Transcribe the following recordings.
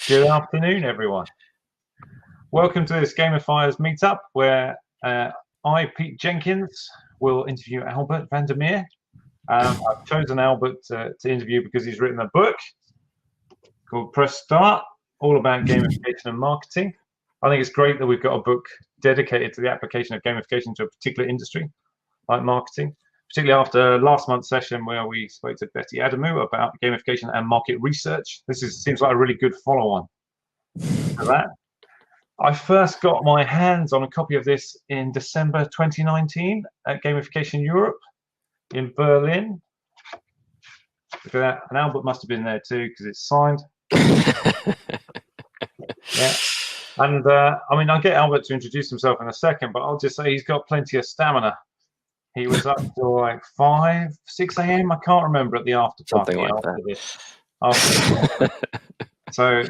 Good afternoon, everyone. Welcome to this Gamifiers meetup where I, Pete Jenkins, will interview Albert van der Meer. I've chosen Albert to interview because he's written a book called Press Start, all about gamification and marketing. I think it's great that we've got a book dedicated to the application of gamification to a particular industry, like marketing, particularly after last month's session where we spoke to Betty Adamu about gamification and market research. Seems like a really good follow-on to that. I first got my hands on a copy of this in December 2019 at Gamification Europe in Berlin. Look at that. And Albert must have been there too because it's signed. Yeah. And I'll get Albert to introduce himself in a second, but I'll just say he's got plenty of stamina. He was up till like 5, 6 a.m. I can't remember at the after party. Something like that. So,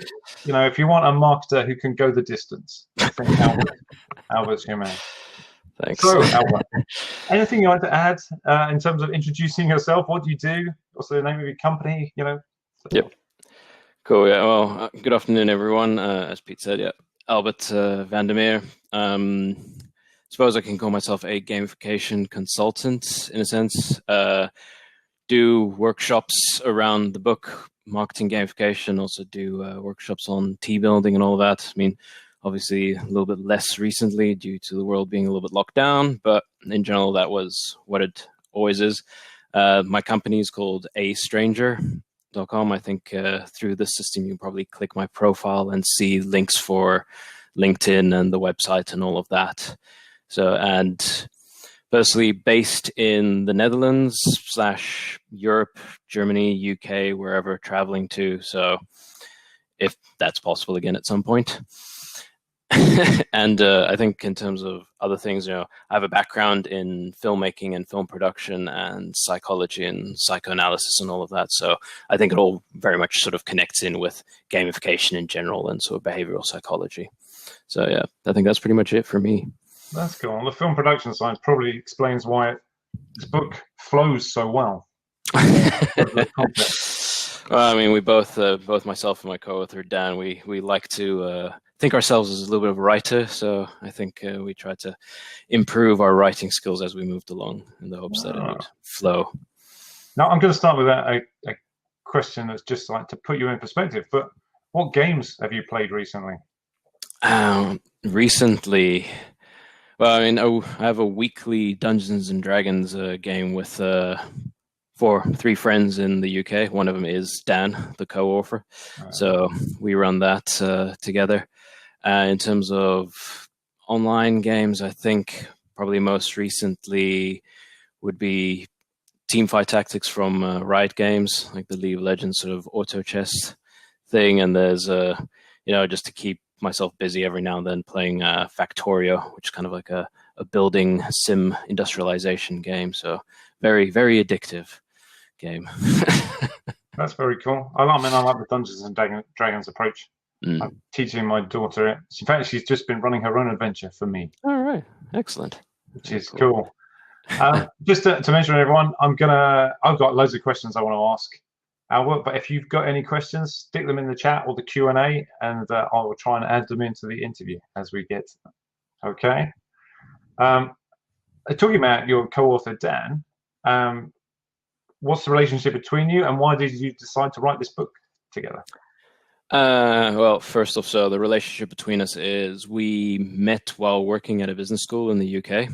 if you want a marketer who can go the distance, I think Albert's your man. Thanks. So, Albert, anything you'd like to add in terms of introducing yourself? What do you do? What's the name of your company? Yep. Cool. Yeah. Well, good afternoon, everyone. As Pete said, yeah, Albert van der Meer. Suppose I can call myself a gamification consultant in a sense. Do workshops around the book, marketing gamification, also do workshops on team building and all of that. I mean, obviously a little bit less recently due to the world being a little bit locked down, but in general, that was what it always is. My company is called astranger.com. I think through this system, you can probably click my profile and see links for LinkedIn and the website and all of that. So, and personally based in the Netherlands / Europe, Germany, UK, wherever traveling to. So if that's possible again at some point. And I think in terms of other things, I have a background in filmmaking and film production and psychology and psychoanalysis and all of that. So I think it all very much sort of connects in with gamification in general and sort of behavioral psychology. So yeah, I think that's pretty much it for me. That's cool. On the film production side probably explains why this book flows so well. Well, I mean, we both myself and my co-author Dan, we like to think ourselves as a little bit of a writer. So I think we try to improve our writing skills as we moved along in the hopes that it would flow. Now I'm going to start with a question that's just like to put you in perspective. But what games have you played recently? Recently. Well, I mean, I have a weekly Dungeons and Dragons game with 3 friends in the UK. One of them is Dan, the co-author. So we run that together. In terms of online games, I think probably most recently would be Teamfight Tactics from Riot Games, like the League of Legends sort of auto chess thing. And there's just to keep myself busy every now and then playing Factorio, which is kind of like a building sim industrialization game. So very, very addictive game. That's very cool. I like the Dungeons and Dragons approach. I'm teaching my daughter it. In fact, she's just been running her own adventure for me. All right, excellent. Which is cool. Just to mention everyone, I've got loads of questions I want to ask Albert, but if you've got any questions, stick them in the chat or the Q&A, and I will try and add them into the interview as we get. Okay. Talking about your co-author Dan, what's the relationship between you, and why did you decide to write this book together? Well, first off, so the relationship between us is we met while working at a business school in the UK.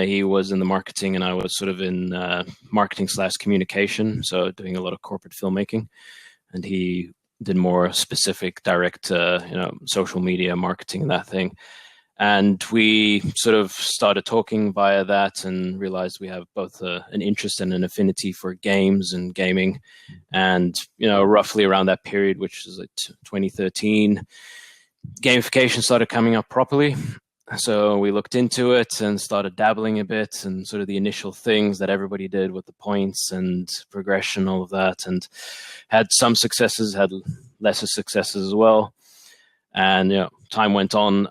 He was in the marketing and I was sort of in marketing / communication, so doing a lot of corporate filmmaking. And he did more specific direct, social media marketing and that thing. And we sort of started talking via that and realized we have both an interest and an affinity for games and gaming. And, roughly around that period, which is like 2013, gamification started coming up properly. So we looked into it and started dabbling a bit and sort of the initial things that everybody did with the points and progression, all of that, and had some successes, had lesser successes as well. And, time went on.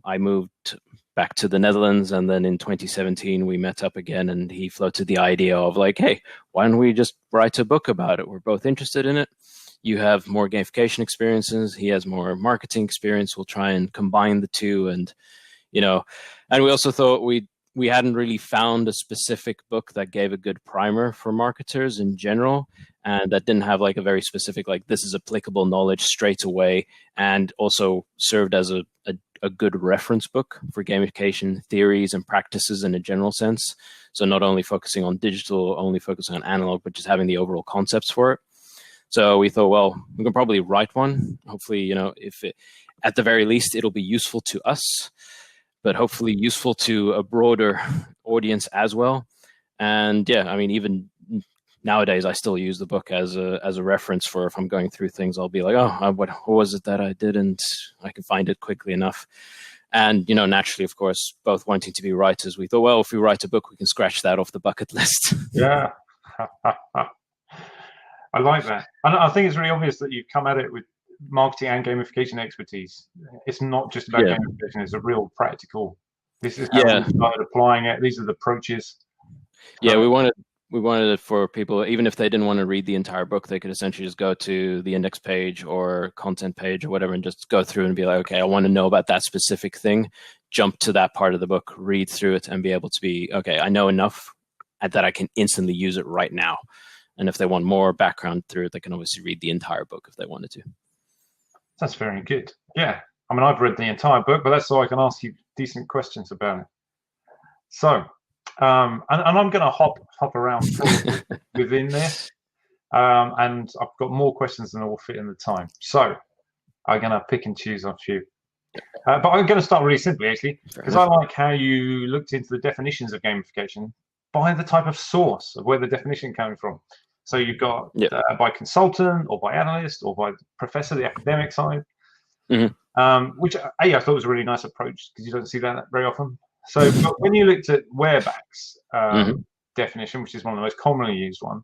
I moved back to the Netherlands, and then in 2017, we met up again, and he floated the idea of like, hey, why don't we just write a book about it? We're both interested in it. you have more gamification experiences, he has more marketing experience. We'll try and combine the two. And, and we also thought we hadn't really found a specific book that gave a good primer for marketers in general, and that didn't have like a very specific, like, this is applicable knowledge straight away, and also served as a good reference book for gamification theories and practices in a general sense. So not only focusing on digital, only focusing on analog, but just having the overall concepts for it. So we thought, well, we can probably write one. Hopefully, at the very least, it'll be useful to us, but hopefully useful to a broader audience as well. And yeah, I mean, even nowadays, I still use the book as a reference for if I'm going through things. I'll be like, oh, what was it that I did? And I can find it quickly enough. And, naturally, of course, both wanting to be writers, we thought, well, if we write a book, we can scratch that off the bucket list. Yeah. I like that. And I think it's really obvious that you've come at it with marketing and gamification expertise. It's not just about gamification, it's a real practical, this is how we started applying it, these are the approaches. Yeah, we wanted it for people, even if they didn't want to read the entire book, they could essentially just go to the index page or content page or whatever and just go through and be like, okay, I want to know about that specific thing, jump to that part of the book, read through it, and be able to be, okay, I know enough that I can instantly use it right now. And if they want more background through it, they can obviously read the entire book if they wanted to. That's very good. Yeah. I mean, I've read the entire book, but that's so I can ask you decent questions about it. So, and I'm going to hop around within this. And I've got more questions than will fit in the time. So I'm going to pick and choose a few. But I'm going to start really simply, actually, because I like how you looked into the definitions of gamification by the type of source of where the definition came from. So you've got by consultant or by analyst or by professor, the academic side, which I thought was a really nice approach because you don't see that very often. So when you looked at Wehrback's definition, which is one of the most commonly used one,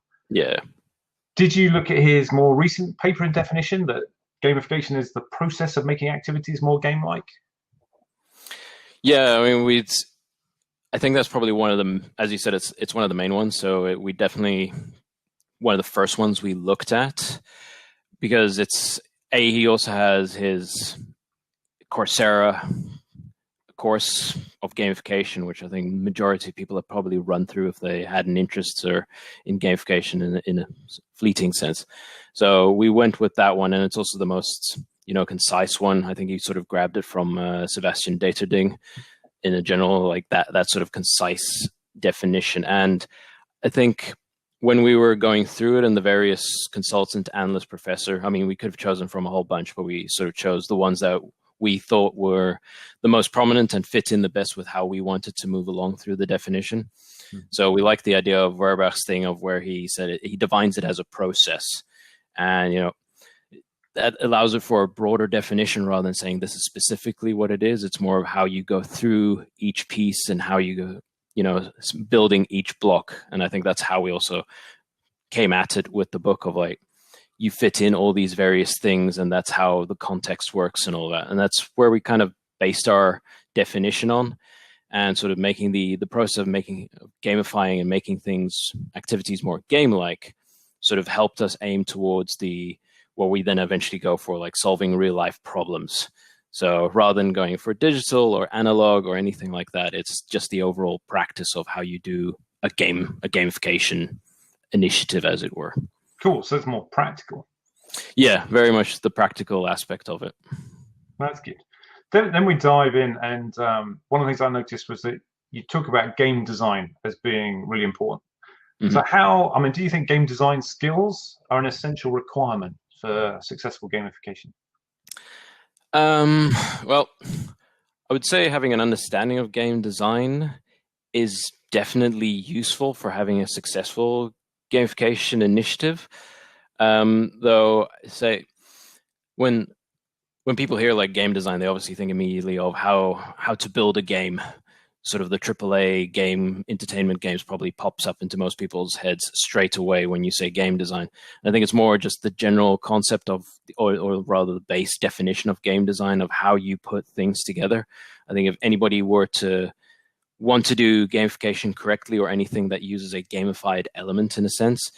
did you look at his more recent paper and definition that gamification is the process of making activities more game-like? Yeah, I mean, I think that's probably one of them. As you said, it's one of the main ones. So we definitely one of the first ones we looked at because he also has his Coursera course of gamification, which I think majority of people have probably run through if they had an interest or in gamification in a fleeting sense. So we went with that one, and it's also the most concise one. I think he sort of grabbed it from Sebastian Deterding in a general, like that sort of concise definition. And I think when we were going through it and the various consultant, analyst, professor, I mean, we could have chosen from a whole bunch, but we sort of chose the ones that we thought were the most prominent and fit in the best with how we wanted to move along through the definition. So we like the idea of Wehrback's thing of where he said he defines it as a process. And, that allows it for a broader definition rather than saying this is specifically what it is. It's more of how you go through each piece and how you go, building each block. And I think that's how we also came at it with the book of like, you fit in all these various things and that's how the context works and all that. And that's where we kind of based our definition on, and sort of making the process of gamifying and making activities more game-like sort of helped us aim towards what we then eventually go for, like solving real life problems. So rather than going for digital or analog or anything like that, it's just the overall practice of how you do a gamification initiative, as it were. Cool. So it's more practical. Yeah, very much the practical aspect of it. That's good. Then we dive in, and one of the things I noticed was that you talk about game design as being really important. So do you think game design skills are an essential requirement for successful gamification? Well, I would say having an understanding of game design is definitely useful for having a successful gamification initiative. Though, say, when people hear like game design, they obviously think immediately of how to build a game. Sort of the AAA game, entertainment games probably pops up into most people's heads straight away when you say game design. And I think it's more just the general concept of, or rather the base definition of game design, of how you put things together. I think if anybody were to want to do gamification correctly, or anything that uses a gamified element in a sense,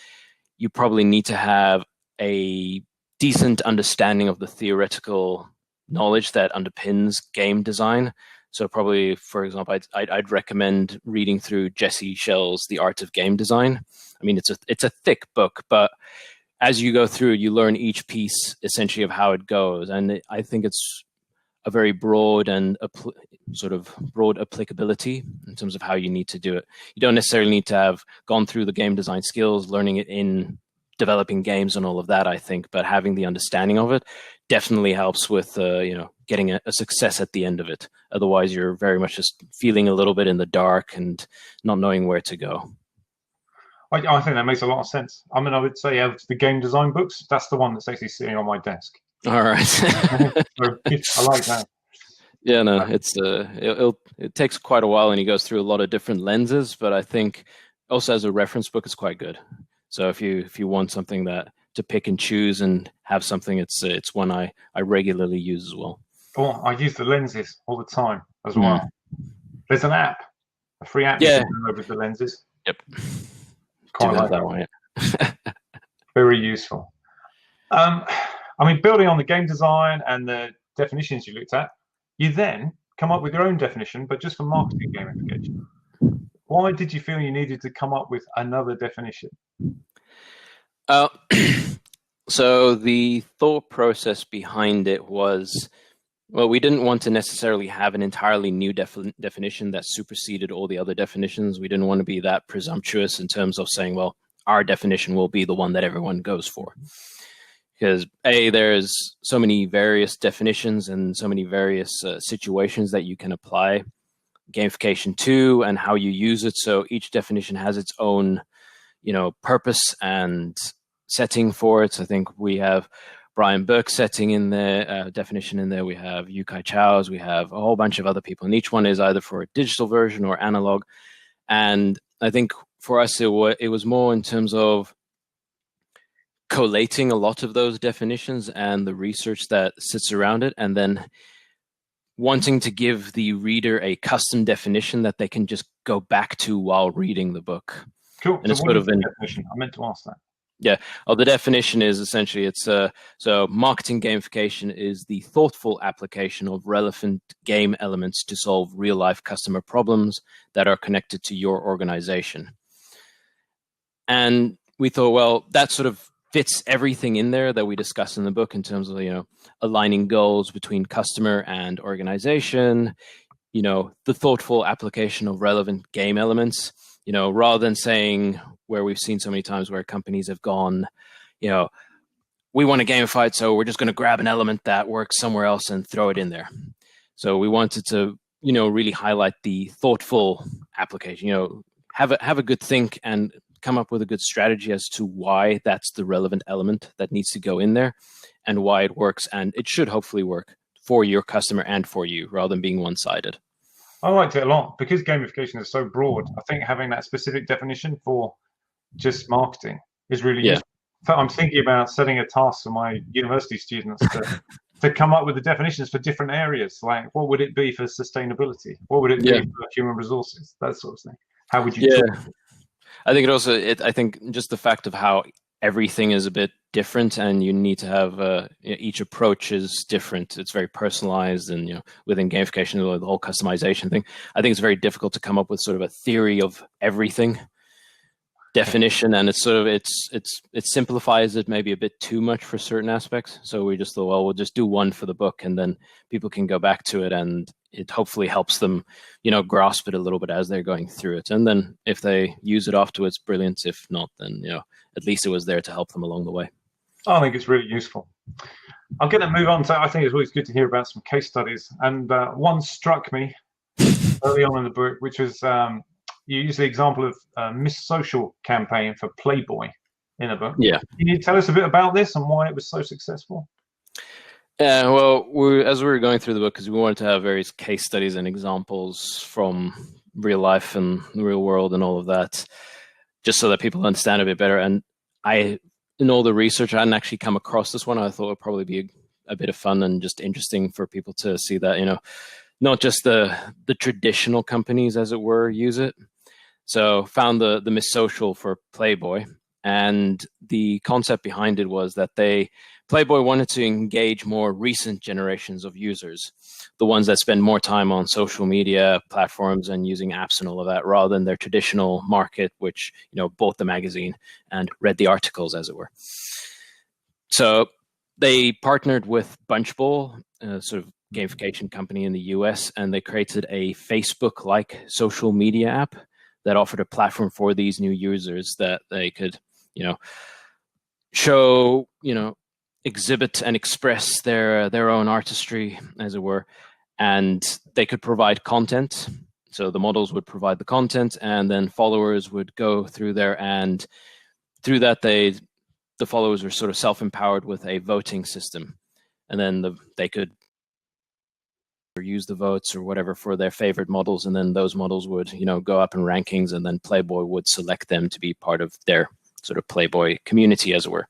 you probably need to have a decent understanding of the theoretical knowledge that underpins game design. So probably, for example, I'd recommend reading through Jesse Schell's The Art of Game Design. I mean, it's a thick book, but as you go through, you learn each piece essentially of how it goes. And I think it's a very broad and sort of broad applicability in terms of how you need to do it. You don't necessarily need to have gone through the game design skills, learning it in developing games and all of that, I think, but having the understanding of it definitely helps with, getting a success at the end of it. Otherwise, you're very much just feeling a little bit in the dark and not knowing where to go. I think that makes a lot of sense. I mean, I would say of the game design books, that's the one that's actually sitting on my desk. All right. So, I like that. Yeah, no, it takes quite a while, and he goes through a lot of different lenses. But I think also as a reference book, it's quite good. So if you want something to pick and choose and have something, it's one I regularly use as well. Oh, I use the lenses all the time as well. There's a free app. Yeah. You can download with the lenses. Yep. Quite like that one. Very useful. I mean, building on the game design and the definitions you looked at, you then come up with your own definition, but just for marketing gamification. Why did you feel you needed to come up with another definition? So the thought process behind it was, well, we didn't want to necessarily have an entirely new definition that superseded all the other definitions. We didn't want to be that presumptuous in terms of saying, well, our definition will be the one that everyone goes for. Because there's so many various definitions and so many various situations that you can apply gamification to and how you use it. So each definition has its own, purpose and setting for it. So I think we have Brian Burke's setting in there, definition in there. We have Yu-Kai Chow's. We have a whole bunch of other people, and each one is either for a digital version or analog. And I think for us, it was more in terms of collating a lot of those definitions and the research that sits around it, and then wanting to give the reader a custom definition that they can just go back to while reading the book. Cool. And so what is the definition? I meant to ask that. Yeah. The definition is essentially so marketing gamification is the thoughtful application of relevant game elements to solve real life customer problems that are connected to your organization. And we thought, well, that sort of fits everything in there that we discuss in the book in terms of, aligning goals between customer and organization, the thoughtful application of relevant game elements, rather than saying where we've seen so many times where companies have gone, we want to gamify it, so we're just going to grab an element that works somewhere else and throw it in there. So we wanted to, really highlight the thoughtful application, have a good think and come up with a good strategy as to why that's the relevant element that needs to go in there and why it works. And it should hopefully work for your customer and for you rather than being one-sided. I liked it a lot because gamification is so broad. I think having that specific definition for just marketing is really useful. In fact, I'm thinking about setting a task for my university students to come up with the definitions for different areas. Like, what would it be for sustainability? What would it be for human resources? That sort of thing. How would you talk? I think I think just the fact of how everything is a bit different and you need to have each approach is different. It's very personalized, and within gamification, the whole customization thing, I think it's very difficult to come up with sort of a theory of everything definition, and it's sort of it simplifies it maybe a bit too much for certain aspects. So we just thought, well, we'll just do one for the book, and then people can go back to it, and it hopefully helps them, grasp it a little bit as they're going through it. And then if they use it afterwards, brilliant. If not, then at least it was there to help them along the way. I think it's really useful. I'm going to move on to, I think it's always good to hear about some case studies. And one struck me early on in the book, which was you use the example of Miss Social campaign for Playboy in a book. Yeah. Can you tell us a bit about this and why it was so successful? Yeah, well, as we were going through the book, because we wanted to have various case studies and examples from real life and the real world and all of that, just so that people understand a bit better. And in all the research, I hadn't actually come across this one. I thought it would probably be a bit of fun and just interesting for people to see that, not just the traditional companies, as it were, use it. So found the Miss Social for Playboy. And the concept behind it was that they Playboy wanted to engage more recent generations of users, the ones that spend more time on social media platforms and using apps and all of that, rather than their traditional market, which, bought the magazine and read the articles, as it were. So they partnered with Bunchball, a sort of gamification company in the US, and they created a Facebook-like social media app that offered a platform for these new users that they could, show, exhibit and express their own artistry, as it were, and they could provide content. So the models would provide the content, and then followers would go through there, and through that the followers were sort of self-empowered with a voting system, and then they could use the votes or whatever for their favorite models, and then those models would go up in rankings, and then Playboy would select them to be part of their sort of Playboy community, as it were.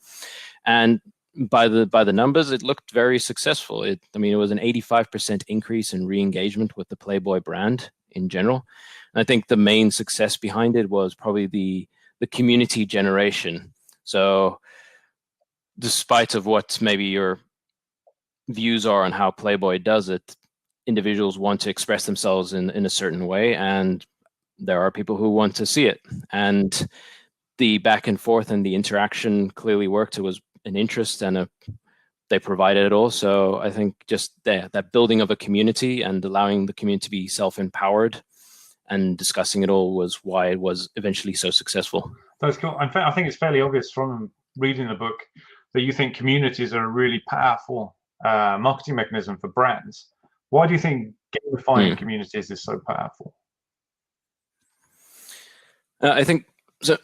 And by the numbers, it looked very successful. It was an 85% increase in re-engagement with the Playboy brand in general. And I think the main success behind it was probably the community generation. So despite of what maybe your views are on how Playboy does it, individuals want to express themselves in a certain way, and there are people who want to see it. And the back and forth and the interaction clearly worked. It was an interest, and they provided it all. So I think just that building of a community and allowing the community to be self-empowered and discussing it all was why it was eventually so successful. That's cool. In fact, I think it's fairly obvious from reading the book that you think communities are a really powerful marketing mechanism for brands. Why do you think gamifying communities is so powerful? I think so.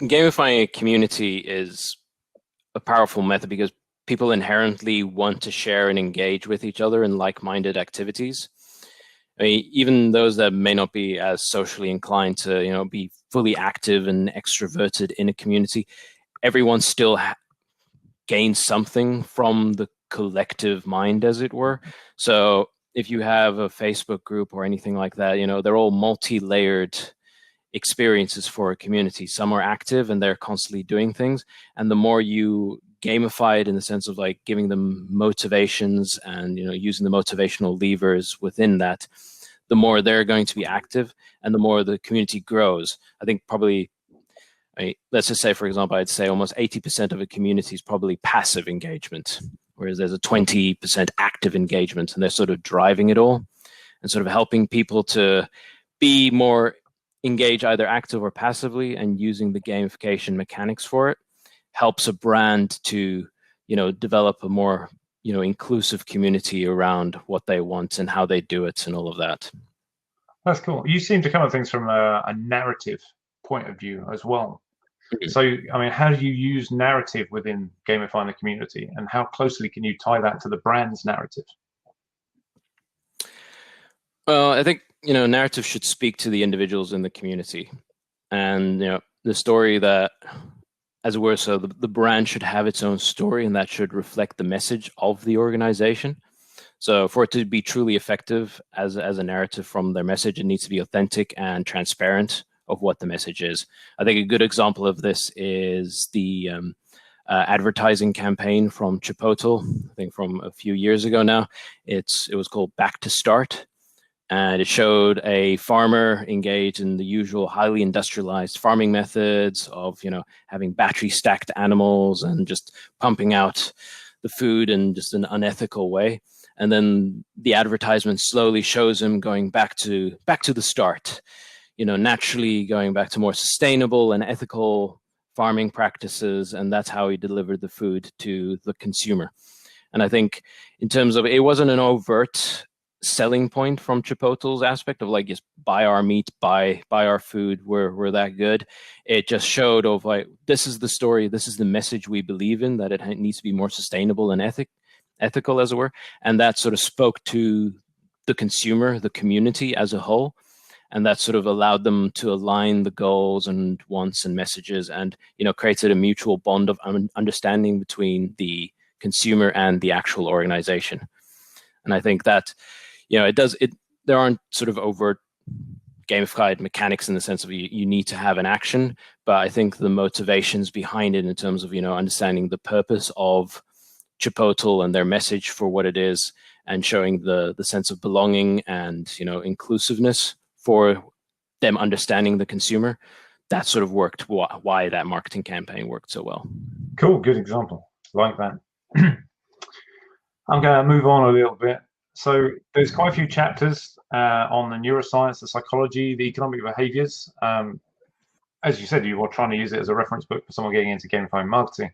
Gamifying a community is a powerful method because people inherently want to share and engage with each other in like-minded activities. I mean, even those that may not be as socially inclined to, be fully active and extroverted in a community, everyone still gains something from the collective mind, as it were. So if you have a Facebook group or anything like that, they're all multi-layered experiences for a community. Some are active and they're constantly doing things, and the more you gamify it in the sense of like giving them motivations and using the motivational levers within that, the more they're going to be active and the more the community grows. I think probably, let's just say, for example, I'd say almost 80% of a community is probably passive engagement, whereas there's a 20% active engagement, and they're sort of driving it all and sort of helping people to be more engage either active or passively, and using the gamification mechanics for it helps a brand to, develop a more, inclusive community around what they want and how they do it and all of that. That's cool. You seem to come at things from a narrative point of view as well. So, how do you use narrative within gamifying the community, and how closely can you tie that to the brand's narrative? Well, I think, narrative should speak to the individuals in the community, and, the story that, as it were, so the brand should have its own story, and that should reflect the message of the organization. So for it to be truly effective as a narrative from their message, it needs to be authentic and transparent of what the message is. I think a good example of this is the advertising campaign from Chipotle, I think from a few years ago now. It was called Back to Start, and it showed a farmer engaged in the usual highly industrialized farming methods of, having battery stacked animals and just pumping out the food in just an unethical way. And then the advertisement slowly shows him going back to the start, naturally going back to more sustainable and ethical farming practices, and that's how he delivered the food to the consumer. And I think in terms of, it wasn't an overt selling point from Chipotle's aspect of like, just buy our meat, buy our food, we're that good. It just showed of like, this is the story, this is the message we believe in, that it needs to be more sustainable and ethical, as it were. And that sort of spoke to the consumer, the community as a whole. And that sort of allowed them to align the goals and wants and messages, and, created a mutual bond of understanding between the consumer and the actual organization. And I think that, there aren't sort of overt gamified mechanics in the sense of you need to have an action, but I think the motivations behind it in terms of, understanding the purpose of Chipotle and their message for what it is, and showing the sense of belonging and inclusiveness for them understanding the consumer. That sort of worked why that marketing campaign worked so well. Cool, good example. Like that. I'm going to move on a little bit. So there's quite a few chapters on the neuroscience, the psychology, the economic behaviors. As you said, you were trying to use it as a reference book for someone getting into gamifying marketing.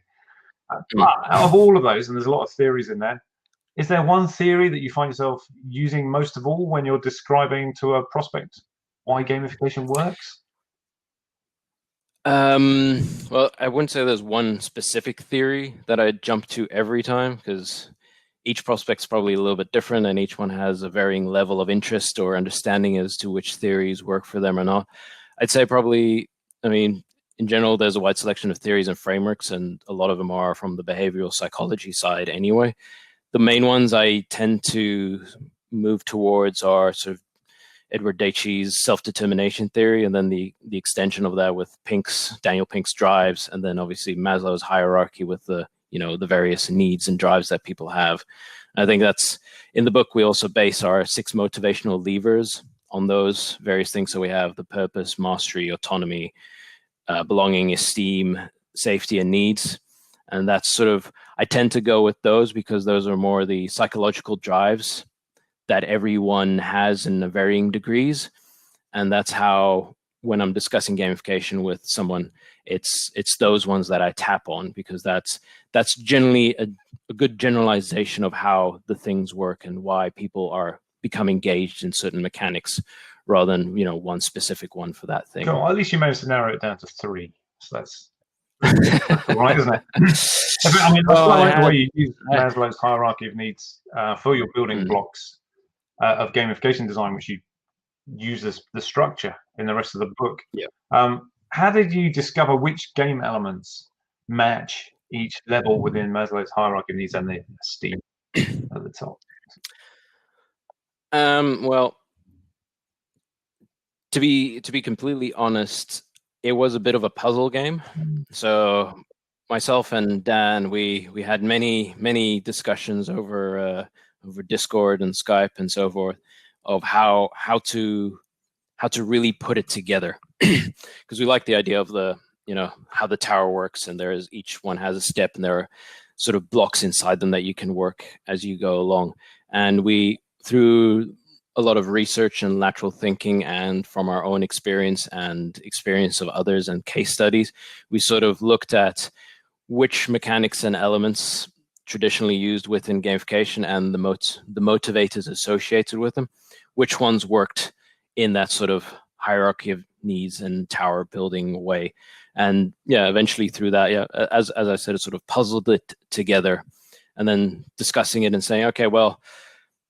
But out of all of those, and there's a lot of theories in there, is there one theory that you find yourself using most of all when you're describing to a prospect why gamification works? Well, I wouldn't say there's one specific theory that I jump to every time, because each prospect's probably a little bit different, and each one has a varying level of interest or understanding as to which theories work for them or not. I'd say probably, in general, there's a wide selection of theories and frameworks, and a lot of them are from the behavioral psychology side anyway. The main ones I tend to move towards are sort of Edward Deci self-determination theory, and then the extension of that with Daniel Pink's drives, and then obviously Maslow's hierarchy with the various needs and drives that people have. I think that's in the book. We also base our 6 motivational levers on those various things. So we have the purpose, mastery, autonomy, belonging, esteem, safety, and needs. And that's sort of, I tend to go with those because those are more the psychological drives that everyone has in varying degrees. And that's how, when I'm discussing gamification with someone, it's those ones that I tap on, because that's generally a good generalization of how the things work and why people are become engaged in certain mechanics, rather than one specific one for that thing. Cool. At least you managed to narrow it down to 3. So that's all right, isn't it? I mean, I like the way you use Maslow's hierarchy of needs for your building blocks of gamification design, which you use as the structure in the rest of the book. Yeah. How did you discover which game elements match each level within Maslow's hierarchy of needs and the esteem at the top? Well, to be completely honest, it was a bit of a puzzle game. So myself and Dan, we had many discussions over Discord and Skype and so forth of how to really put it together, because we like the idea of the how the tower works, and each one has a step, and there are sort of blocks inside them that you can work as you go along. And we, through a lot of research and lateral thinking, and from our own experience and experience of others and case studies, we sort of looked at which mechanics and elements traditionally used within gamification and the motivators associated with them, which ones worked in that sort of hierarchy of needs and tower building way. And eventually through that, as I said, it sort of puzzled it together, and then discussing it and saying, okay, well,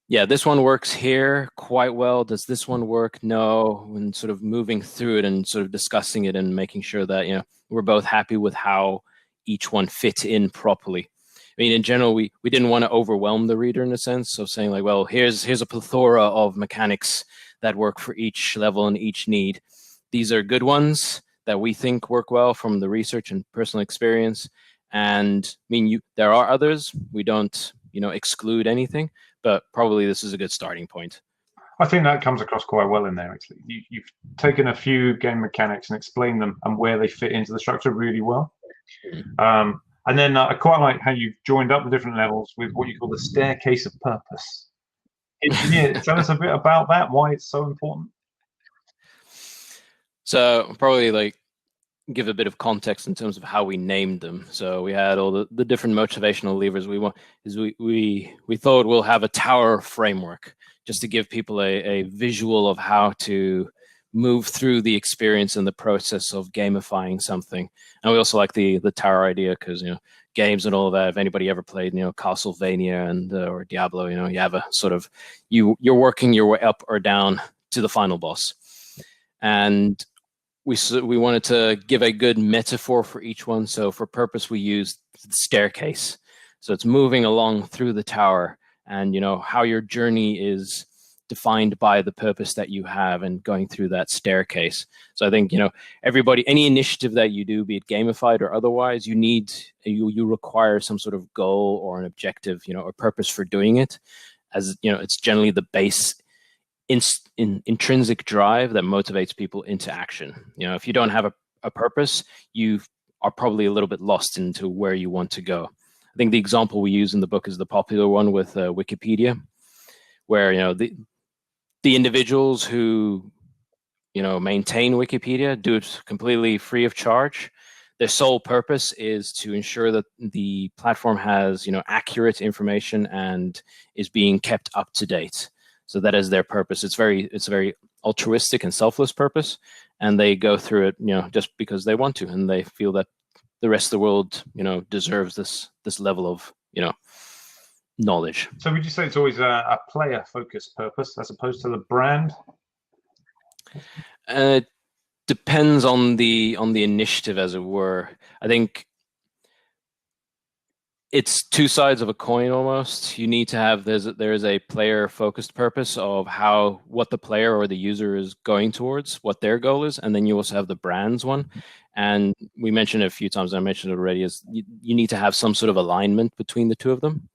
this one works here quite well. Does this one work? No. And sort of moving through it and sort of discussing it and making sure that, we're both happy with how each one fit in properly. I mean, in general, we didn't want to overwhelm the reader in a sense. So saying like, well, here's a plethora of mechanics that work for each level and each need. These are good ones that we think work well from the research and personal experience. And I mean, there are others. We don't, exclude anything, but probably this is a good starting point. I think that comes across quite well in there, actually. You've taken a few game mechanics and explained them and where they fit into the structure really well. And then I quite like how you've joined up the different levels with what you call the staircase of purpose. Can you tell us a bit about that, why it's so important? So probably give a bit of context in terms of how we named them. So we had all the different motivational levers. We thought we'll have a tower framework just to give people a visual of how to move through the experience and the process of gamifying something. And we also like the tower idea because, games and all of that, if anybody ever played, Castlevania and or Diablo, you have a sort of, you're working your way up or down to the final boss. And we wanted to give a good metaphor for each one. So for purpose, we used the staircase. So it's moving along through the tower, and how your journey is defined by the purpose that you have and going through that staircase. So I think, everybody, any initiative that you do, be it gamified or otherwise, you require some sort of goal or an objective, a purpose for doing it. As it's generally the base intrinsic drive that motivates people into action. If you don't have a purpose, you are probably a little bit lost into where you want to go. I think the example we use in the book is the popular one with Wikipedia, where the individuals who maintain Wikipedia do it completely free of charge. Their sole purpose is to ensure that the platform has accurate information and is being kept up to date. So that is their purpose. It's a very altruistic and selfless purpose, and they go through it just because they want to, and they feel that the rest of the world deserves this level of knowledge. So would you say it's always a player focused purpose as opposed to the brand? It depends on the initiative, as it were. I think it's two sides of a coin almost. You need to have there is a player focused purpose of what the player or the user is going towards, what their goal is, and then you also have the brand's one. And we mentioned it a few times, and I mentioned it already, is you need to have some sort of alignment between the two of them.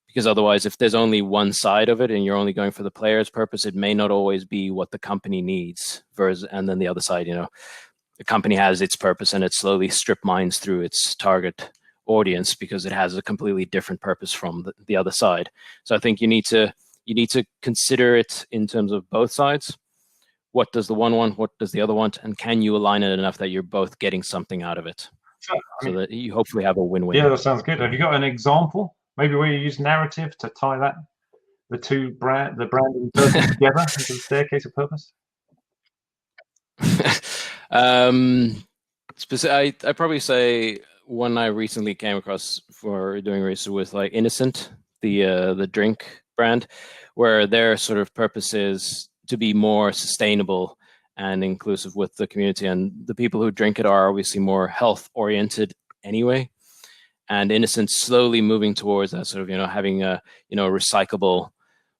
Because otherwise, if there's only one side of it and you're only going for the player's purpose, it may not always be what the company needs. And then the other side, the company has its purpose and it slowly strip mines through its target audience because it has a completely different purpose from the other side. So I think you need to consider it in terms of both sides. What does the one want? What does the other want? And can you align it enough that you're both getting something out of it? So that you hopefully have a win-win. Yeah, that sounds good. Have you got an example? Maybe where you use narrative to tie the brand and purpose together into the staircase of purpose? I probably say one I recently came across for doing research with Innocent, the drink brand, where their sort of purpose is to be more sustainable and inclusive with the community, and the people who drink it are obviously more health oriented anyway. And Innocent slowly moving towards that sort of, having recyclable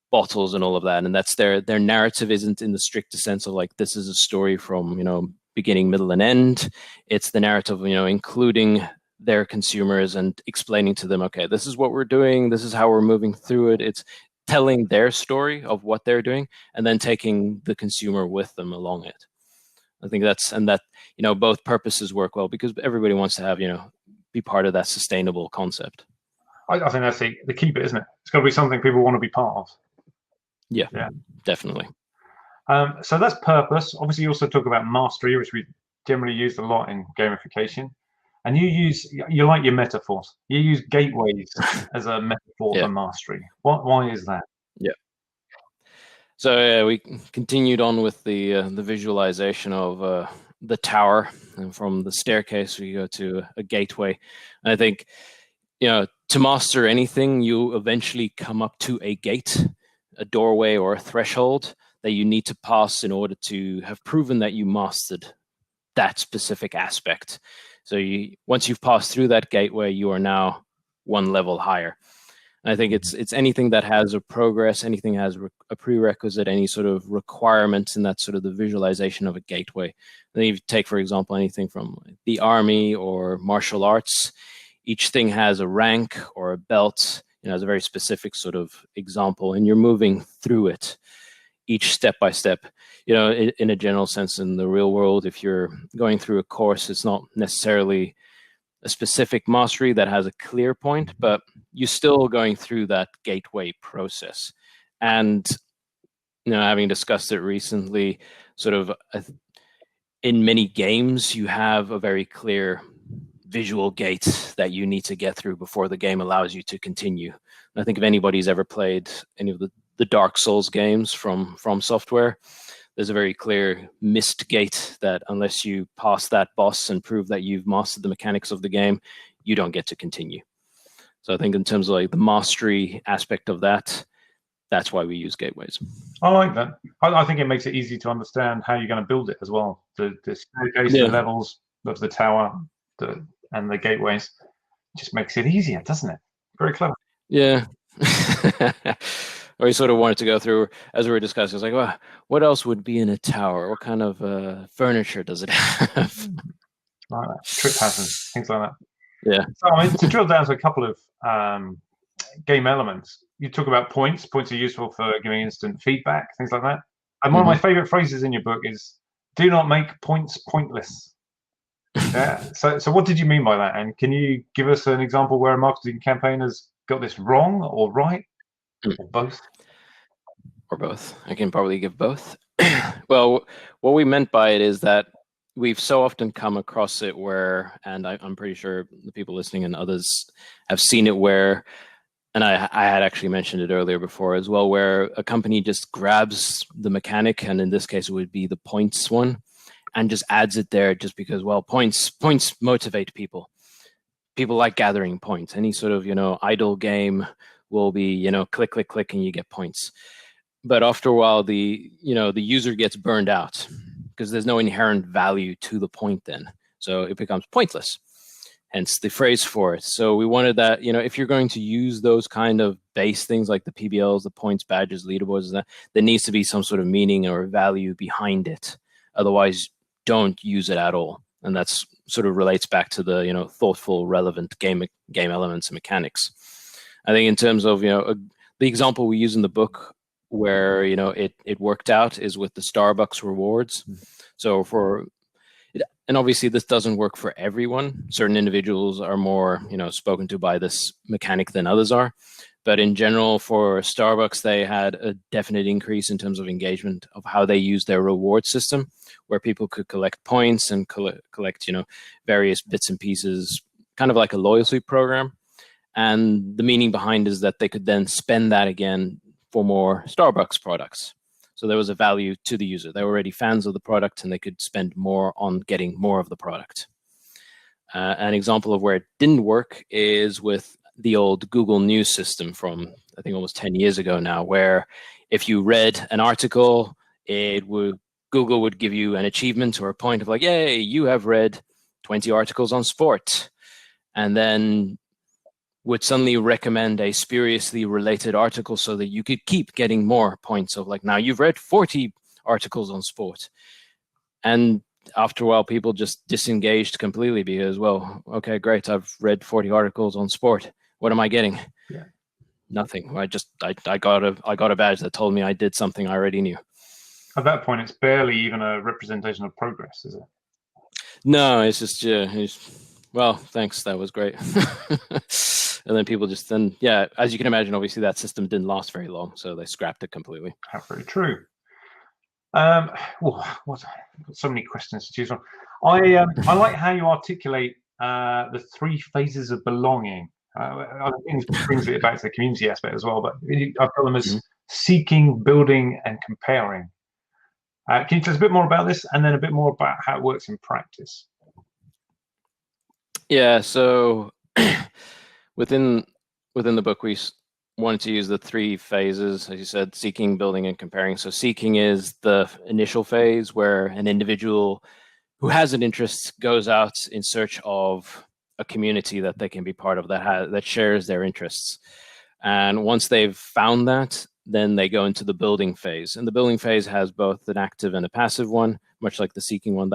bottles and all of that. And that's their narrative isn't in the strictest sense of this is a story from, beginning, middle, and end. It's the narrative, including their consumers and explaining to them, okay, this is what we're doing. This is how we're moving through it. It's telling their story of what they're doing and then taking the consumer with them along it. I think both purposes work well because everybody wants to have, be part of that sustainable concept. I think that's the key bit, isn't it? It's got to be something people want to be part of. Yeah, definitely. So that's purpose. Obviously, you also talk about mastery, which we generally use a lot in gamification. And you like your metaphors. You use gateways as a metaphor for mastery. Why is that? Yeah. So we continued on with the visualization of the tower, and from the staircase we go to a gateway. And I think to master anything, you eventually come up to a gate, a doorway, or a threshold that you need to pass in order to have proven that you mastered that specific aspect. So once you've passed through that gateway, you are now one level higher. And I think it's anything that has a progress, anything has a prerequisite, any sort of requirements in that sort of the visualization of a gateway. And then you take, for example, anything from the army or martial arts. Each thing has a rank or a belt, as a very specific sort of example, and you're moving through it each step by step. In a general sense, in the real world, if you're going through a course, it's not necessarily a specific mastery that has a clear point, but you're still going through that gateway process. And, having discussed it recently, sort of in many games, you have a very clear visual gate that you need to get through before the game allows you to continue. And I think if anybody's ever played any of the Dark Souls games from Software, there's a very clear missed gate that unless you pass that boss and prove that you've mastered the mechanics of the game, you don't get to continue. So I think in terms of the mastery aspect of that, that's why we use gateways. I like that. I think it makes it easy to understand how you're going to build it as well. The staircase, the levels of the tower, and the gateways just makes it easier, doesn't it? Very clever. Yeah. we sort of wanted to go through, as we were discussing, it's like, well, what else would be in a tower? What kind of furniture does it have? Like that. Trip hazards, things like that. Yeah. So, I mean, to drill down to a couple of game elements, you talk about points. Points are useful for giving instant feedback, things like that. And one of my favorite phrases in your book is, do not make points pointless. Yeah. So what did you mean by that? And can you give us an example where a marketing campaign has got this wrong or right, or both? Or both. I can probably give both. Well, what we meant by it is that we've so often come across it where, and I'm pretty sure the people listening and others have seen it where, and I had actually mentioned it earlier before as well, where a company just grabs the mechanic, and in this case it would be the points one, and just adds it there just because, well, points motivate people. People like gathering points. Any sort of, idle game will be, click, click, click, and you get points. But after a while, the user gets burned out because there's no inherent value to the point then. So it becomes pointless, hence the phrase for it. So we wanted that, if you're going to use those kind of base things like the PBLs, the points, badges, leaderboards, there needs to be some sort of meaning or value behind it. Otherwise, don't use it at all. And that's sort of relates back to the, thoughtful, relevant game elements and mechanics. I think in terms of, the example we use in the book where, it worked out is with the Starbucks rewards. So and obviously this doesn't work for everyone. Certain individuals are more, spoken to by this mechanic than others are. But in general, for Starbucks, they had a definite increase in terms of engagement of how they use their reward system, where people could collect points and collect, various bits and pieces, kind of like a loyalty program. And the meaning behind is that they could then spend that again for more Starbucks products. So there was a value to the user. They were already fans of the product and they could spend more on getting more of the product. An example of where it didn't work is with the old Google News system from, I think, almost 10 years ago now, where if you read an article, Google would give you an achievement or a point of like, yay, you have read 20 articles on sport. And then would suddenly recommend a spuriously related article so that you could keep getting more points of like, now you've read 40 articles on sport. And after a while, people just disengaged completely because, well, okay, great, I've read 40 articles on sport. What am I getting? Yeah. Nothing. I got a badge that told me I did something I already knew. At that point, it's barely even a representation of progress, is it? No, it's just well, thanks, that was great. And then people just as you can imagine, obviously that system didn't last very long, so they scrapped it completely. How very true. Got so many questions to choose from. I like how you articulate the 3 phases of belonging. I think this brings it back to the community aspect as well, but I've got them as seeking, building, and comparing. Can you tell us a bit more about this, and then a bit more about how it works in practice? Yeah, so within the book, we wanted to use the 3 phases, as you said, seeking, building, and comparing. So seeking is the initial phase where an individual who has an interest goes out in search of a community that they can be part of that shares their interests. And once they've found that, then they go into the building phase. And the building phase has both an active and a passive one, much like the seeking one.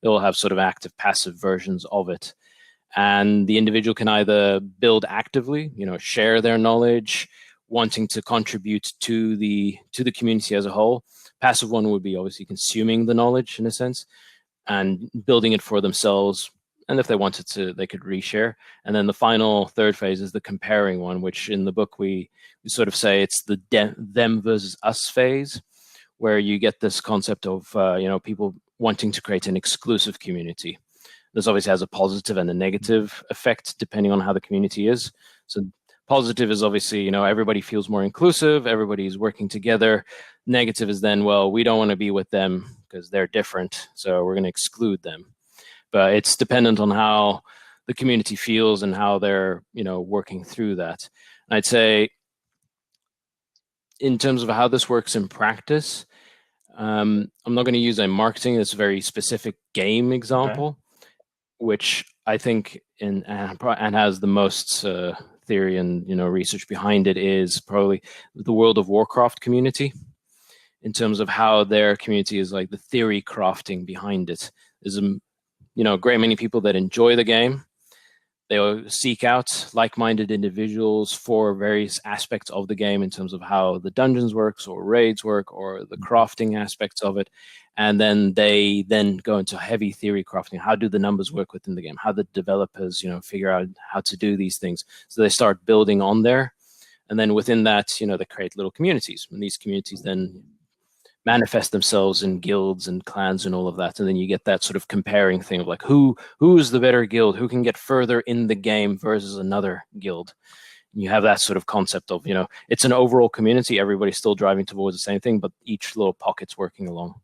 They'll have sort of active, passive versions of it. And the individual can either build actively, share their knowledge, wanting to contribute to the community as a whole. Passive one would be obviously consuming the knowledge in a sense and building it for themselves. And if they wanted to, they could reshare. And then the final 3rd phase is the comparing one, which in the book we sort of say it's the them versus us phase, where you get this concept of people wanting to create an exclusive community. This obviously has a positive and a negative effect depending on how the community is. So positive is obviously, everybody feels more inclusive, everybody's working together. Negative is then, well, we don't want to be with them because they're different, so we're going to exclude them. But it's dependent on how the community feels and how they're, working through that. And I'd say in terms of how this works in practice, I'm not going to use a marketing, this very specific game example, which I think and has the most theory and research behind it is probably the World of Warcraft community, in terms of how their community is like the theory crafting behind it. There's a great many people that enjoy the game. They'll seek out like-minded individuals for various aspects of the game in terms of how the dungeons works or raids work or the crafting aspects of it. And then they go into heavy theory crafting. How do the numbers work within the game? How the developers, figure out how to do these things. So they start building on there. And then within that, they create little communities. And these communities then manifest themselves in guilds and clans and all of that, and then you get that sort of comparing thing of like who's the better guild, who can get further in the game versus another guild. And you have that sort of concept of it's an overall community, everybody's still driving towards the same thing, but each little pocket's working along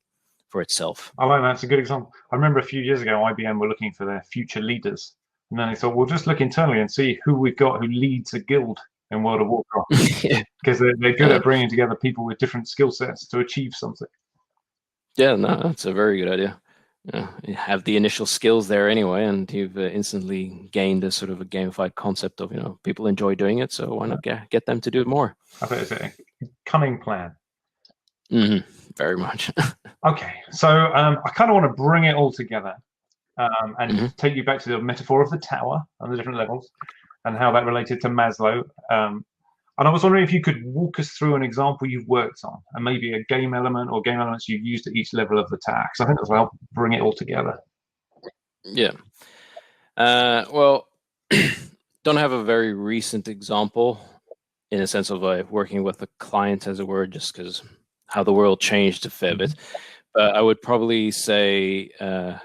for itself. I like that. It's a good example. I remember a few years ago IBM were looking for their future leaders, and then they thought, we'll just look internally and see who we've got who leads a guild in World of Warcraft, because they're good at bringing together people with different skill sets to achieve something. Yeah, no, that's a very good idea. You have the initial skills there anyway, and you've instantly gained a sort of a gamified concept of people enjoy doing it, so why not get them to do it more? I think it's a cunning plan. Very much. Okay, so I kind of want to bring it all together and take you back to the metaphor of the tower and the different levels, and how that related to Maslow. And I was wondering if you could walk us through an example you've worked on, and maybe a game element or game elements you've used at each level of the tower. So I think that's will help bring it all together. Yeah. Well, don't have a very recent example in a sense of working with a client, as it were, just because how the world changed a fair bit. But I would probably say the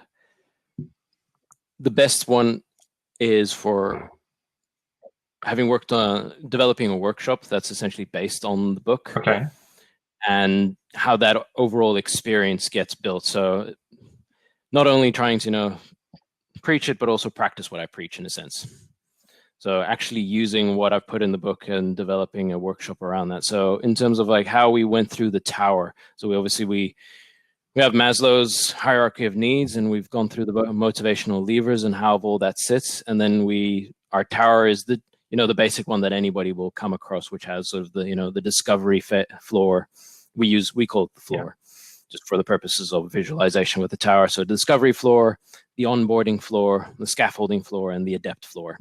best one is for having worked on developing a workshop that's essentially based on the book. Okay. And how that overall experience gets built. So not only trying to, preach it, but also practice what I preach in a sense. So actually using what I've put in the book and developing a workshop around that. So in terms of like how we went through the tower. So we have Maslow's hierarchy of needs, and we've gone through the motivational levers and how all that sits. And then our tower is the basic one that anybody will come across, which has sort of the discovery floor. We call it the floor, just for the purposes of visualization with the tower. So the discovery floor, the onboarding floor, the scaffolding floor, and the adept floor.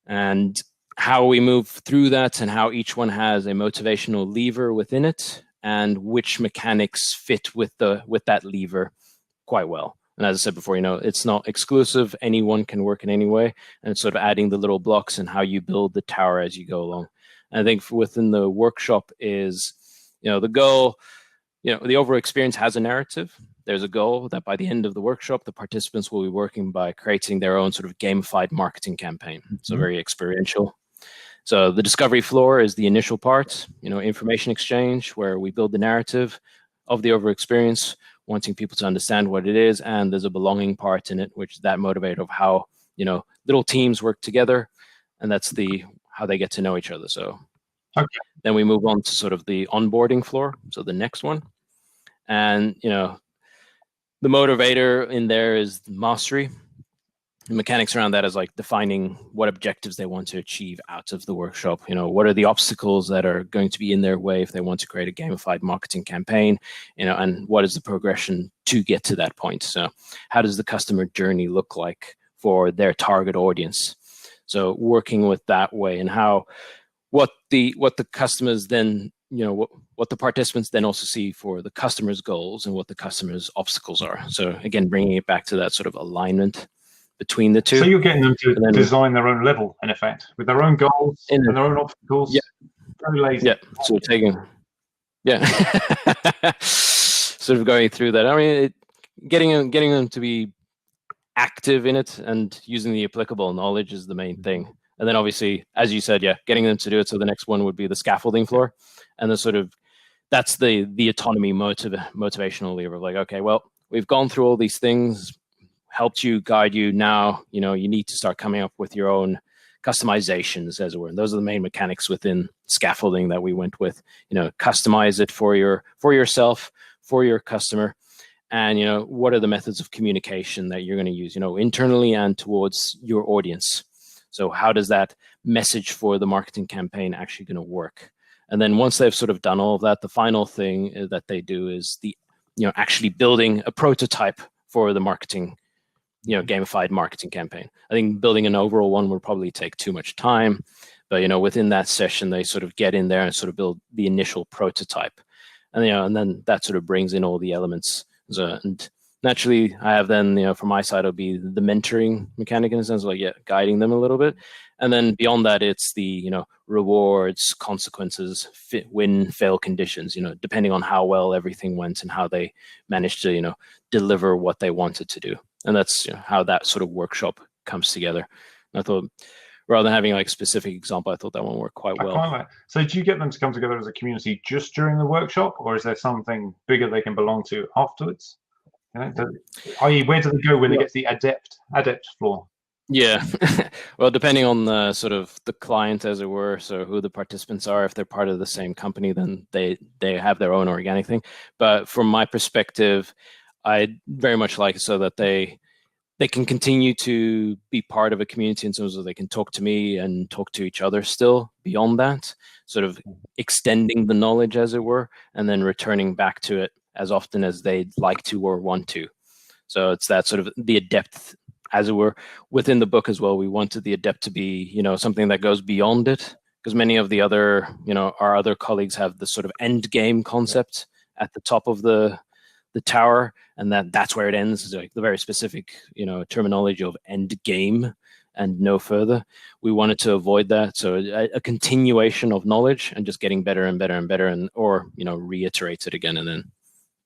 And how we move through that, and how each one has a motivational lever within it, and which mechanics fit with that lever quite well. And as I said before, it's not exclusive. Anyone can work in any way. And it's sort of adding the little blocks and how you build the tower as you go along. And I think within the workshop is, the goal, the overall experience has a narrative. There's a goal that by the end of the workshop, the participants will be working by creating their own sort of gamified marketing campaign. So very experiential. So the discovery floor is the initial part, information exchange, where we build the narrative of the overall experience, wanting people to understand what it is, and there's a belonging part in it, which is that motivator of how little teams work together, and that's how they get to know each other. So then we move on to sort of the onboarding floor, so the next one, and the motivator in there is mastery. The mechanics around that is like defining what objectives they want to achieve out of the workshop. What are the obstacles that are going to be in their way if they want to create a gamified marketing campaign, and what is the progression to get to that point? So how does the customer journey look like for their target audience? So working with that way, and what the customers then, what the participants then also see for the customer's goals and what the customer's obstacles are. So again, bringing it back to that sort of alignment between the two. So you're getting them to design their own level, in effect, with their own goals and their own obstacles. Yeah. Very lazy. Yeah. So sort of going through that. I mean, getting them to be active in it and using the applicable knowledge is the main thing. And then obviously, as you said, getting them to do it. So the next one would be the scaffolding floor, and the sort of that's the autonomy motivational lever. Like, okay, well, we've gone through all these things, helped you, guide you. Now, you need to start coming up with your own customizations, as it were. And those are the main mechanics within scaffolding that we went with. Customize it for yourself, for your customer, and what are the methods of communication that you're going to use, internally and towards your audience. So how does that message for the marketing campaign actually going to work? And then once they've sort of done all of that, the final thing that they do is actually building a prototype for the marketing, gamified marketing campaign. I think building an overall one would probably take too much time, but within that session, they sort of get in there and sort of build the initial prototype, and and then that sort of brings in all the elements. And naturally, I have then, from my side, it'll be the mentoring mechanic in a sense, like guiding them a little bit. And then beyond that, it's the, rewards, consequences, win, fail conditions, depending on how well everything went and how they managed to, deliver what they wanted to do. And that's how that sort of workshop comes together. And I thought, rather than having like a specific example, I thought that one worked quite well. So do you get them to come together as a community just during the workshop, or is there something bigger they can belong to afterwards? I.e., where do they go when they get to the adept floor? Yeah, well, depending on the sort of the client, as it were, so who the participants are, if they're part of the same company, then they have their own organic thing. But from my perspective, I very much like it so that they can continue to be part of a community in terms of they can talk to me and talk to each other still beyond that, sort of extending the knowledge, as it were, and then returning back to it as often as they'd like to or want to. So it's that sort of the adept, as it were. Within the book as well, we wanted the adept to be, something that goes beyond it, because many of the other, our other colleagues have the sort of end game concept at the top of the tower, and that's where it ends. It's like the very specific, terminology of end game and no further. We wanted to avoid that, so a continuation of knowledge and just getting better and better and better, or reiterate it again and then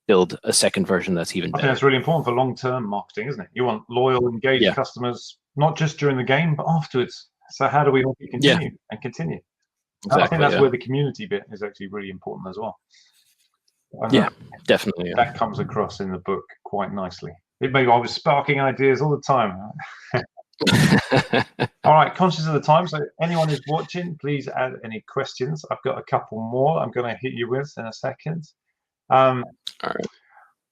build a second version that's even better. I think that's really important for long-term marketing, isn't it? You want loyal, engaged customers, not just during the game, but afterwards. So how do we continue and continue? Exactly, I think that's where the community bit is actually really important as well. And definitely. That comes across in the book quite nicely. I was sparking ideas all the time. All right, conscious of the time, so anyone who's watching, please add any questions. I've got a couple more I'm going to hit you with in a second. All right.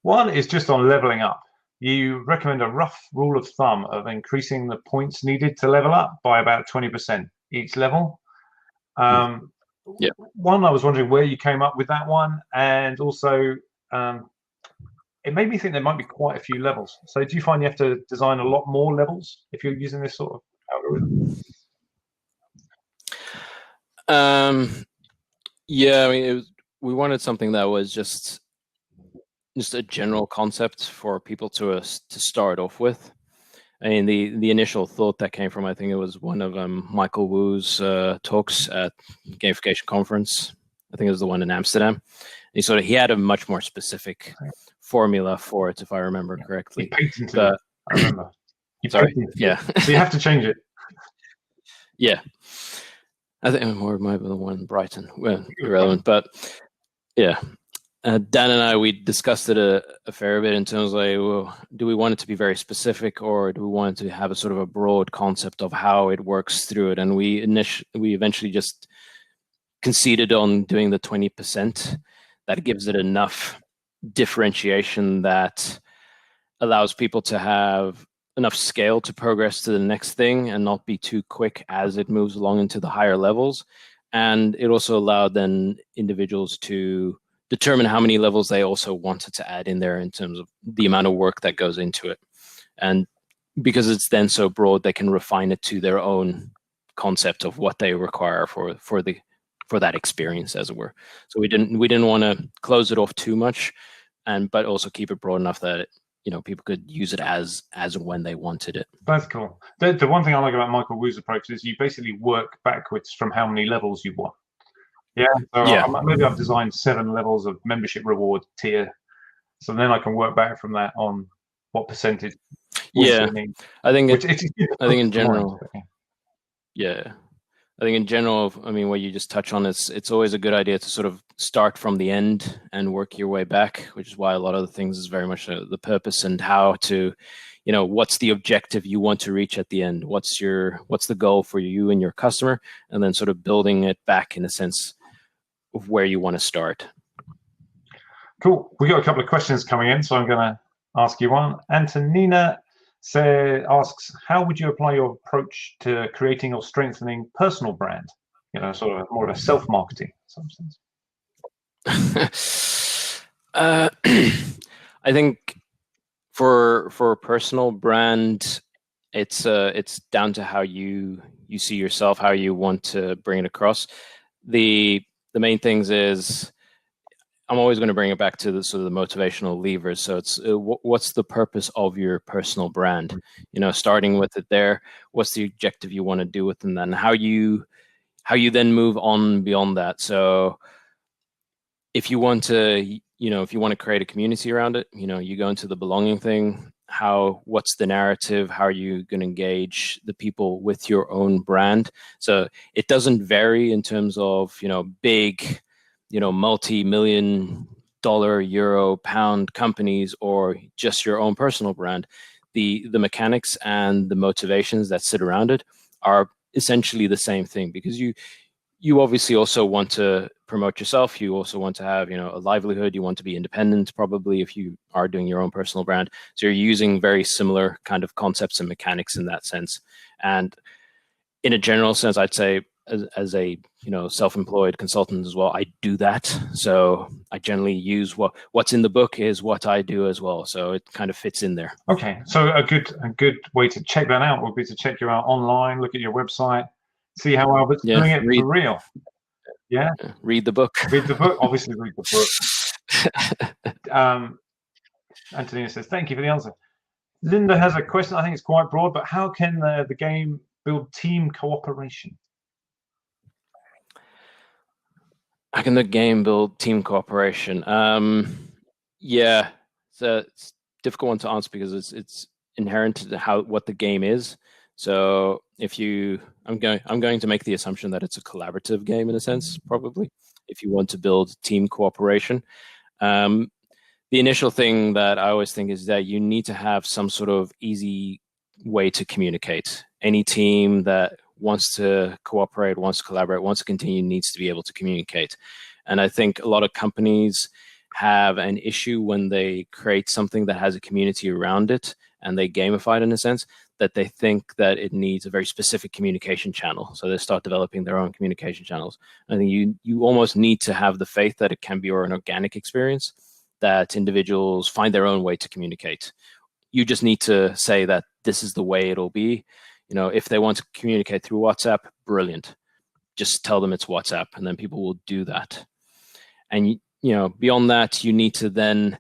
One is just on leveling up. You recommend a rough rule of thumb of increasing the points needed to level up by about 20% each level. One, I was wondering where you came up with that one, and also it made me think there might be quite a few levels. So do you find you have to design a lot more levels if you're using this sort of algorithm? Yeah, I mean, we wanted something that was just a general concept for people to start off with. I mean, the initial thought that came from, I think it was one of Michael Wu's talks at Gamification Conference. I think it was the one in Amsterdam. He had a much more specific formula for it, if I remember correctly. He patented it. I remember. Sorry. Yeah. So you have to change it. Yeah. I think it might be the one in Brighton. Well, irrelevant, but yeah. Dan and I, we discussed it a fair bit in terms of like, well, do we want it to be very specific, or do we want it to have a sort of a broad concept of how it works through it? And we eventually just conceded on doing the 20%. That gives it enough differentiation that allows people to have enough scale to progress to the next thing and not be too quick as it moves along into the higher levels. And it also allowed then individuals to determine how many levels they also wanted to add in there in terms of the amount of work that goes into it. And because it's then so broad, they can refine it to their own concept of what they require for that experience, as it were. So we didn't want to close it off too much, but also keep it broad enough that people could use it as and when they wanted it. That's cool. The one thing I like about Michael Wu's approach is you basically work backwards from how many levels you want. Yeah. So maybe I've designed 7 levels of membership reward tier, so then I can work back from that on what percentage. Yeah, I think in general. Yeah. I think in general, I mean, what you just touch on is it's always a good idea to sort of start from the end and work your way back, which is why a lot of the things is very much the purpose and how to, what's the objective you want to reach at the end? What's the goal for you and your customer? And then sort of building it back in a sense of where you want to start. Cool. We got a couple of questions coming in, so I'm going to ask you one. Antonina asks, how would you apply your approach to creating or strengthening personal brand? Sort of more of a self-marketing sort of sense. I think for a personal brand, it's down to how you see yourself, how you want to bring it across. The main things is, I'm always going to bring it back to the sort of the motivational levers. So it's what's the purpose of your personal brand? Starting with it there. What's the objective you want to do with them? Then how you then move on beyond that. So if you want to, if you want to create a community around it, you go into the belonging thing. What's the narrative? How are you going to engage the people with your own brand? So it doesn't vary in terms of, big, multi-million dollar, euro, pound companies, or just your own personal brand. The mechanics and the motivations that sit around it are essentially the same thing, because you obviously also want to promote yourself. You also want to have, a livelihood. You want to be independent, probably, if you are doing your own personal brand. So you're using very similar kind of concepts and mechanics in that sense. And in a general sense, I'd say as a, self-employed consultant as well, I do that. So I generally use what's in the book is what I do as well. So it kind of fits in there. Okay. So a good way to check that out would be to check you out online, look at your website, see how Albert's doing it for real. Yeah. Read the book. Read the book. Obviously, read the book. Antonina says, thank you for the answer. Linda has a question. I think it's quite broad, but how can the game build team cooperation? How can the game build team cooperation? Yeah, so it's a difficult one to answer because it's inherent to what the game is. So I'm going to make the assumption that it's a collaborative game in a sense, probably, if you want to build team cooperation. The initial thing that I always think is that you need to have some sort of easy way to communicate. Any team that wants to cooperate, wants to collaborate, wants to continue, needs to be able to communicate. And I think a lot of companies have an issue when they create something that has a community around it and they gamify it in a sense, that they think that it needs a very specific communication channel. So they start developing their own communication channels. I think you almost need to have the faith that it can be an organic experience, that individuals find their own way to communicate. You just need to say that this is the way it'll be. If they want to communicate through WhatsApp, brilliant. Just tell them it's WhatsApp, and then people will do that. And beyond that, you need to then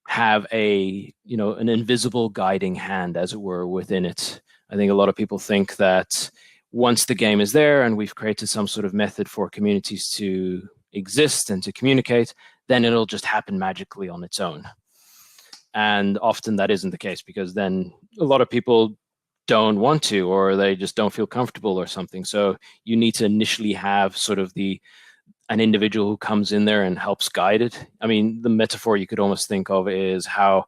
have an invisible guiding hand, as it were, within it. I think a lot of people think that once the game is there and we've created some sort of method for communities to exist and to communicate, then it'll just happen magically on its own. And often that isn't the case, because then a lot of people don't want to, or they just don't feel comfortable or something. So you need to initially have sort of an individual who comes in there and helps guide it. I mean, the metaphor you could almost think of is how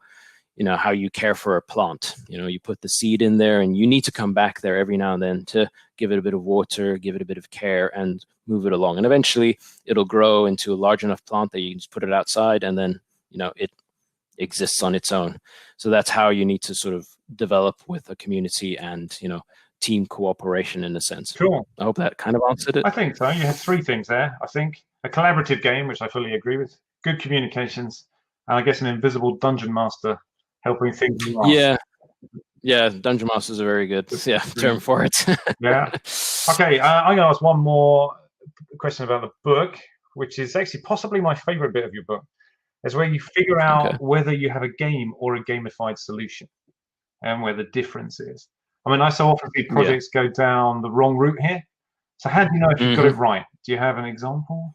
you care for a plant. You put the seed in there and you need to come back there every now and then to give it a bit of water, give it a bit of care, and move it along. And eventually it'll grow into a large enough plant that you can just put it outside, and then, it exists on its own. So that's how you need to sort of develop with a community and, team cooperation in a sense. Cool. I hope that kind of answered it. I think so. You had 3 things there. I think a collaborative game, which I fully agree with, good communications, and I guess an invisible dungeon master helping things along. Yeah, dungeon master is a very good term for it. Yeah. Okay, I'm going to ask one more question about the book, which is actually possibly my favorite bit of your book. Is where you figure out whether you have a game or a gamified solution, and where the difference is. I mean, I so often see projects go down the wrong route here. So how do you know if you've got it right? Do you have an example?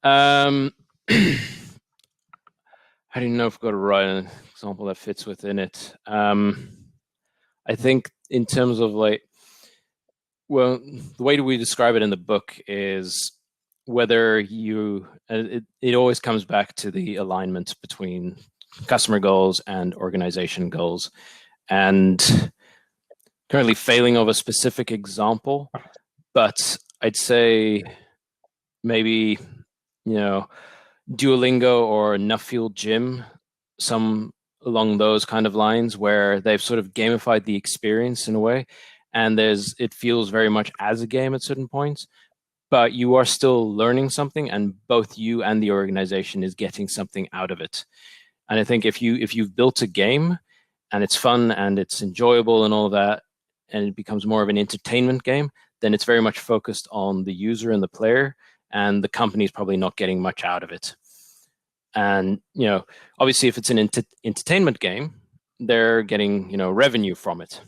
How do you know if I've got it right? An example that fits within it. I think in terms of the way we describe it in the book is whether it always comes back to the alignment between customer goals and organization goals. And currently failing of a specific example, but I'd say maybe, Duolingo or Nuffield Gym. Some along those kind of lines, where they've sort of gamified the experience in a way, and it feels very much as a game at certain points, but you are still learning something, and both you and the organization is getting something out of it. And I think if you've built a game and it's fun and it's enjoyable and all that, and it becomes more of an entertainment game, then it's very much focused on the user and the player, and the company is probably not getting much out of it. And obviously, if it's an entertainment game, they're getting revenue from it.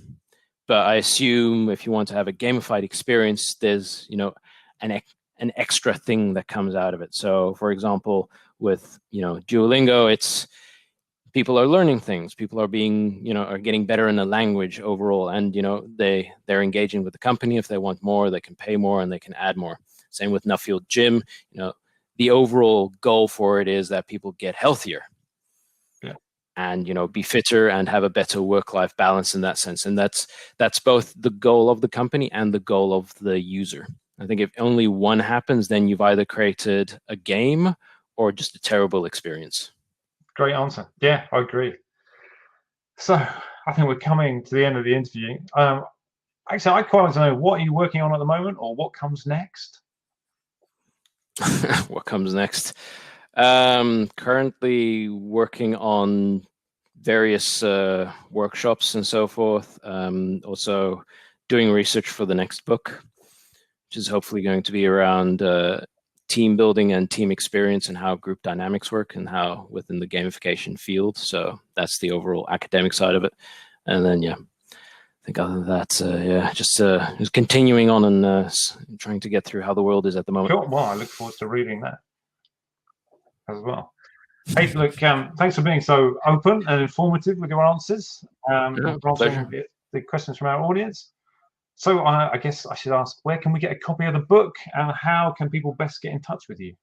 But I assume if you want to have a gamified experience, there's an extra thing that comes out of it. So, for example, with Duolingo, it's people are learning things. People are are getting better in the language overall, and they're engaging with the company. If they want more, they can pay more and they can add more. Same with Nuffield Gym. The overall goal for it is that people get healthier, and be fitter and have a better work-life balance in that sense. And that's both the goal of the company and the goal of the user. I think if only one happens, then you've either created a game or just a terrible experience. Great answer. Yeah, I agree. So I think we're coming to the end of the interview. Actually, I'd quite like to know, what are you working on at the moment, or what comes next? What comes next? Currently working on various workshops and so forth. Also doing research for the next book, which is hopefully going to be around team building and team experience and how group dynamics work and how within the gamification field. So that's the overall academic side of it. And then, I think other than that, just continuing on and trying to get through how the world is at the moment. Cool. Well, I look forward to reading that as well. Hey, look, thanks for being so open and informative with your answers, answering the questions from our audience. So I guess I should ask, where can we get a copy of the book, and how can people best get in touch with you?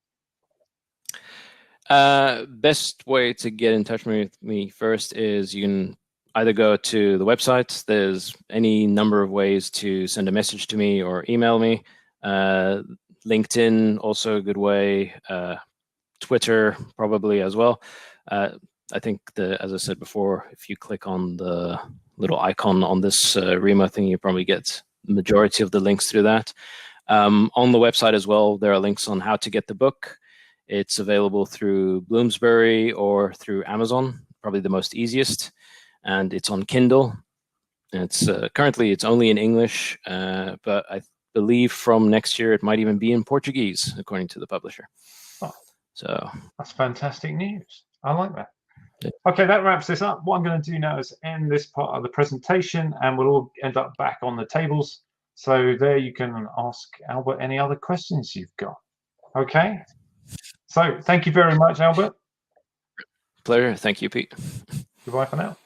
Best way to get in touch with me first is you can either go to the website. There's any number of ways to send a message to me or email me. LinkedIn, also a good way. Twitter, probably as well. I think as I said before, if you click on the little icon on this Remo thing, you probably get the majority of the links through that. On the website as well, there are links on how to get the book. It's available through Bloomsbury or through Amazon, probably the most easiest. And it's on Kindle. It's currently it's only in English, but I believe from next year it might even be in Portuguese, according to the publisher. Oh, so that's fantastic news. I like that. Okay, that wraps this up. What I'm going to do now is end this part of the presentation, and we'll all end up back on the tables. So there you can ask Albert any other questions you've got. Okay. So thank you very much, Albert. Pleasure. Thank you, Pete. Goodbye for now.